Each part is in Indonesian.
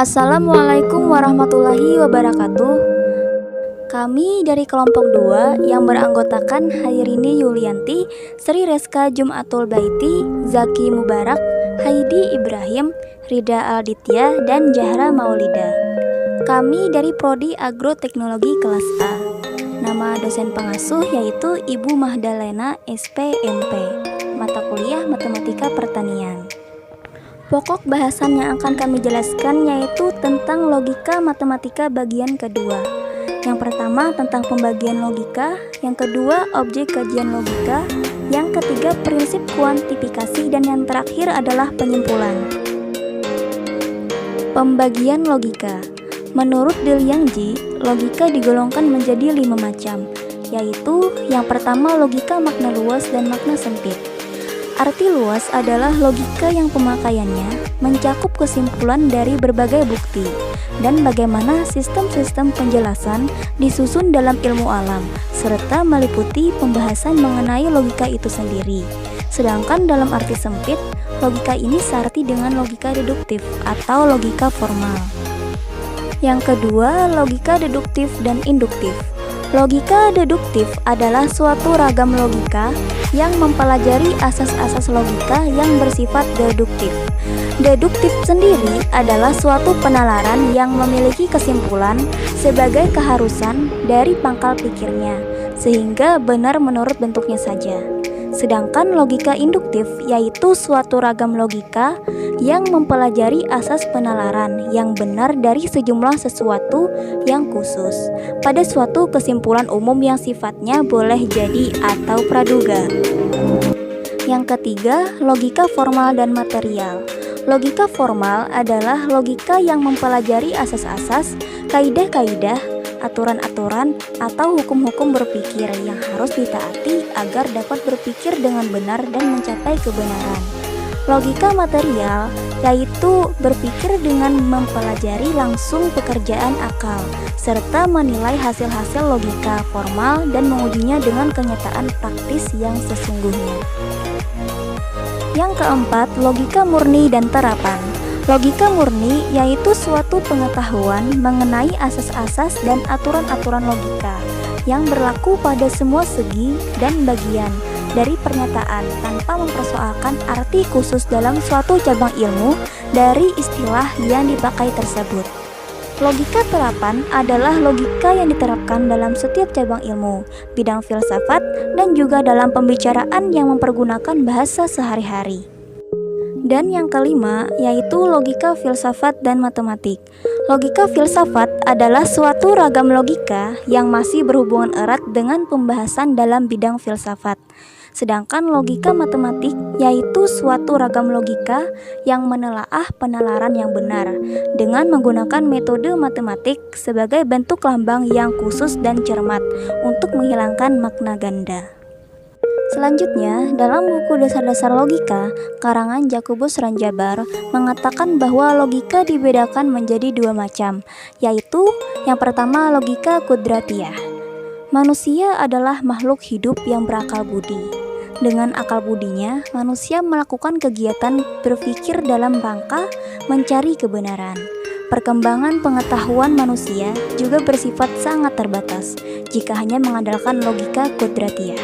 Assalamualaikum warahmatullahi wabarakatuh. Kami dari kelompok 2 yang beranggotakan Hairini Yulianti, Sri Reska Jumatul Baiti, Zaki Mubarak, Haidi Ibrahim, Rida Alditya, dan Jahra Maulida. Kami dari Prodi Agroteknologi kelas A. Nama dosen pengasuh yaitu Ibu Mahdalena SPMP, mata kuliah Matematika Pertanian. Pokok bahasan yang akan kami jelaskan yaitu tentang logika matematika bagian kedua. Yang pertama tentang pembagian logika, yang kedua objek kajian logika, yang ketiga prinsip kuantifikasi, dan yang terakhir adalah penyimpulan. Pembagian logika. Menurut Liangji, logika digolongkan menjadi 5 macam, yaitu yang pertama logika makna luas dan makna sempit. Arti luas adalah logika yang pemakaiannya mencakup kesimpulan dari berbagai bukti dan bagaimana sistem-sistem penjelasan disusun dalam ilmu alam, serta meliputi pembahasan mengenai logika itu sendiri. Sedangkan dalam arti sempit, logika ini searti dengan logika deduktif atau logika formal. Yang kedua, logika deduktif dan induktif. Logika deduktif adalah suatu ragam logika yang mempelajari asas-asas logika yang bersifat deduktif. Deduktif sendiri adalah suatu penalaran yang memiliki kesimpulan sebagai keharusan dari pangkal pikirnya, sehingga benar menurut bentuknya saja. Sedangkan logika induktif yaitu suatu ragam logika yang mempelajari asas penalaran yang benar dari sejumlah sesuatu yang khusus pada suatu kesimpulan umum yang sifatnya boleh jadi atau praduga. Yang ketiga, logika formal dan material. Logika formal adalah logika yang mempelajari asas-asas, kaidah-kaidah, aturan-aturan, atau hukum-hukum berpikir yang harus ditaati agar dapat berpikir dengan benar dan mencapai kebenaran. Logika material yaitu berpikir dengan mempelajari langsung pekerjaan akal, serta menilai hasil-hasil logika formal dan mengujinya dengan kenyataan praktis yang sesungguhnya. Yang keempat, logika murni dan terapan. Logika murni yaitu suatu pengetahuan mengenai asas-asas dan aturan-aturan logika yang berlaku pada semua segi dan bagian dari pernyataan tanpa mempersoalkan arti khusus dalam suatu cabang ilmu dari istilah yang dipakai tersebut. Logika terapan adalah logika yang diterapkan dalam setiap cabang ilmu, bidang filsafat, dan juga dalam pembicaraan yang mempergunakan bahasa sehari-hari. Dan yang kelima, yaitu logika filsafat dan matematik. Logika filsafat adalah suatu ragam logika yang masih berhubungan erat dengan pembahasan dalam bidang filsafat. Sedangkan logika matematik yaitu suatu ragam logika yang menelaah penalaran yang benar dengan menggunakan metode matematik sebagai bentuk lambang yang khusus dan cermat untuk menghilangkan makna ganda. Selanjutnya, dalam buku Dasar-Dasar Logika, karangan Jakobus Ranjabar mengatakan bahwa logika dibedakan menjadi 2 macam, yaitu yang pertama logika kudratiah. Manusia adalah makhluk hidup yang berakal budi. Dengan akal budinya, manusia melakukan kegiatan berpikir dalam rangka mencari kebenaran. Perkembangan pengetahuan manusia juga bersifat sangat terbatas jika hanya mengandalkan logika kudratiah.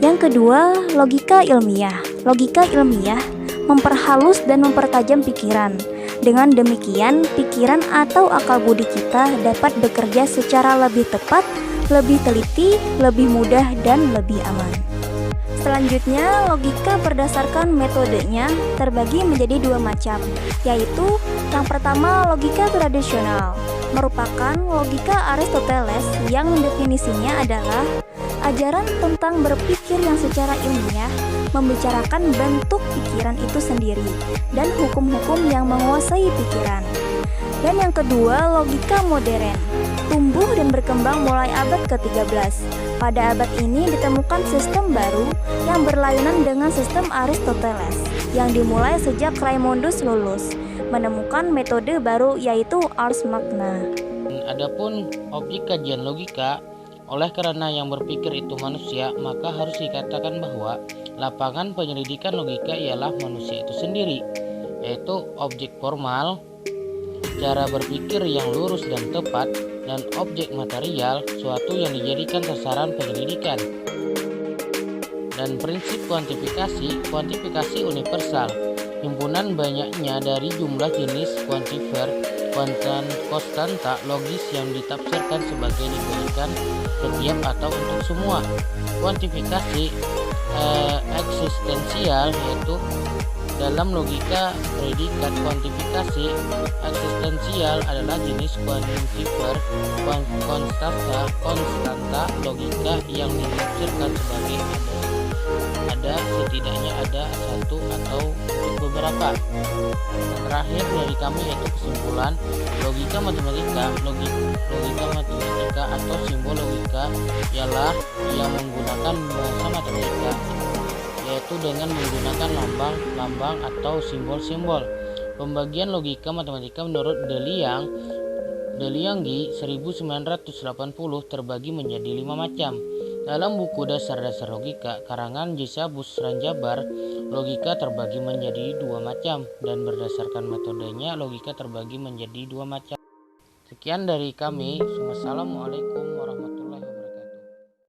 Yang kedua, logika ilmiah. Logika ilmiah memperhalus dan mempertajam pikiran. Dengan demikian, pikiran atau akal budi kita dapat bekerja secara lebih tepat, lebih teliti, lebih mudah, dan lebih aman. Selanjutnya, logika berdasarkan metodenya terbagi menjadi 2 macam, yaitu yang pertama logika tradisional, merupakan logika Aristoteles yang definisinya adalah ajaran tentang berpikir yang secara ilmiah membicarakan bentuk pikiran itu sendiri dan hukum-hukum yang menguasai pikiran. Dan yang kedua, logika modern, tumbuh dan berkembang mulai abad ke-13. Pada abad ini ditemukan sistem baru yang berlainan dengan sistem Aristoteles yang dimulai sejak Raimundus Lullus menemukan metode baru yaitu Ars Magna. Adapun objek kajian logika, oleh karena yang berpikir itu manusia, maka harus dikatakan bahwa lapangan penyelidikan logika ialah manusia itu sendiri, yaitu objek formal cara berpikir yang lurus dan tepat, dan objek material, suatu yang dijadikan sasaran penyelidikan. Dan prinsip kuantifikasi universal, himpunan banyaknya dari jumlah jenis kuantifer, konstanta logis yang ditafsirkan sebagai diberikan setiap atau untuk semua. Kuantifikasi eksistensial, yaitu dalam logika predikat kuantifikasi eksistensial adalah jenis kuantifer konstanta logika yang ditafsirkan sebagai ada setidaknya ada satu atau beberapa. Terakhir dari kami yaitu kesimpulan, logika matematika atau simbol logika ialah yang menggunakan bahasa matematika, yaitu dengan menggunakan lambang atau simbol-simbol. Pembagian logika matematika menurut De Liangji 1980 terbagi menjadi 5 macam. Dalam buku Dasar-Dasar Logika karangan Jisabus Ranjabar, logika terbagi menjadi 2 macam, dan berdasarkan metodenya logika terbagi menjadi 2 macam. Sekian dari kami. Wassalamualaikum